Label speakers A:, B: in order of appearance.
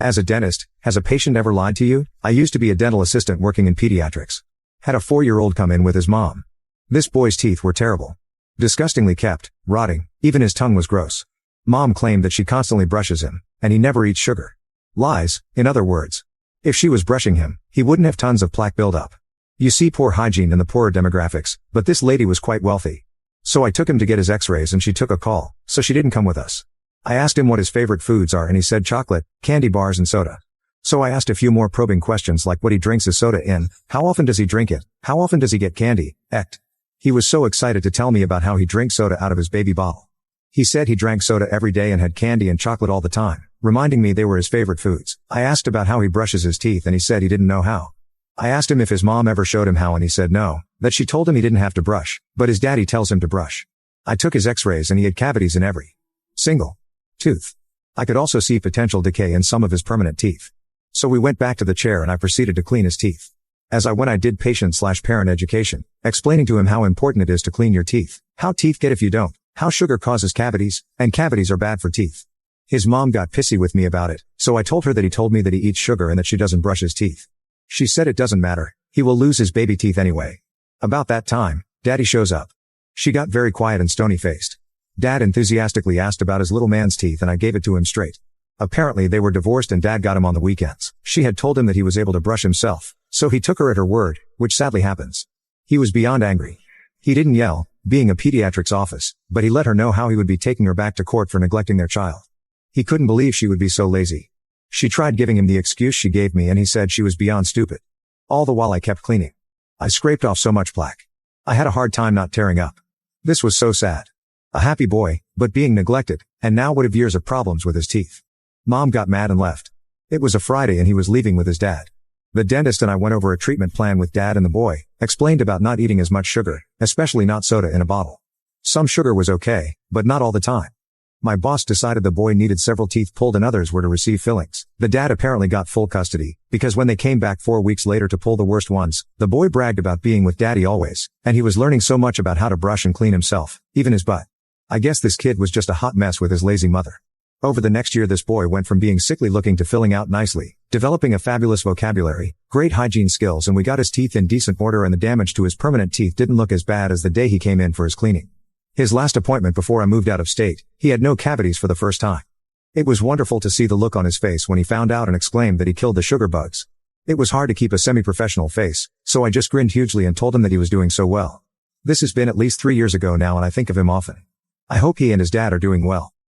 A: As a dentist, has a patient ever lied to you? I used to be a dental assistant working in pediatrics. Had a 4-year-old come in with his mom. This boy's teeth were terrible. Disgustingly kept, rotting, even his tongue was gross. Mom claimed that she constantly brushes him, and he never eats sugar. Lies, in other words. If she was brushing him, he wouldn't have tons of plaque buildup. You see, poor hygiene in the poorer demographics, but this lady was quite wealthy. So I took him to get his x-rays and she took a call, so she didn't come with us. I asked him what his favorite foods are and he said chocolate, candy bars and soda. So I asked a few more probing questions like what he drinks his soda in, how often does he drink it, how often does he get candy, ect. He was so excited to tell me about how he drinks soda out of his baby bottle. He said he drank soda every day and had candy and chocolate all the time, reminding me they were his favorite foods. I asked about how he brushes his teeth and he said he didn't know how. I asked him if his mom ever showed him how and he said no, that she told him he didn't have to brush, but his daddy tells him to brush. I took his x-rays and he had cavities in every single tooth. I could also see potential decay in some of his permanent teeth. So we went back to the chair and I proceeded to clean his teeth. As I went I did patient/parent education, explaining to him how important it is to clean your teeth, how teeth get if you don't, how sugar causes cavities, and cavities are bad for teeth. His mom got pissy with me about it, so I told her that he told me that he eats sugar and that she doesn't brush his teeth. She said it doesn't matter, he will lose his baby teeth anyway. About that time, Daddy shows up. She got very quiet and stony-faced. Dad enthusiastically asked about his little man's teeth and I gave it to him straight. Apparently they were divorced and Dad got him on the weekends. She had told him that he was able to brush himself, so he took her at her word, which sadly happens. He was beyond angry. He didn't yell, being a pediatrics office, but he let her know how he would be taking her back to court for neglecting their child. He couldn't believe she would be so lazy. She tried giving him the excuse she gave me and he said she was beyond stupid. All the while I kept cleaning. I scraped off so much plaque. I had a hard time not tearing up. This was so sad. A happy boy, but being neglected, and now would have years of problems with his teeth. Mom got mad and left. It was a Friday and he was leaving with his dad. The dentist and I went over a treatment plan with Dad and the boy, explained about not eating as much sugar, especially not soda in a bottle. Some sugar was okay, but not all the time. My boss decided the boy needed several teeth pulled and others were to receive fillings. The dad apparently got full custody, because when they came back 4 weeks later to pull the worst ones, the boy bragged about being with Daddy always, and he was learning so much about how to brush and clean himself, even his butt. I guess this kid was just a hot mess with his lazy mother. Over the next year this boy went from being sickly looking to filling out nicely, developing a fabulous vocabulary, great hygiene skills, and we got his teeth in decent order and the damage to his permanent teeth didn't look as bad as the day he came in for his cleaning. His last appointment before I moved out of state, he had no cavities for the first time. It was wonderful to see the look on his face when he found out and exclaimed that he killed the sugar bugs. It was hard to keep a semi-professional face, so I just grinned hugely and told him that he was doing so well. This has been at least 3 years ago now and I think of him often. I hope he and his dad are doing well.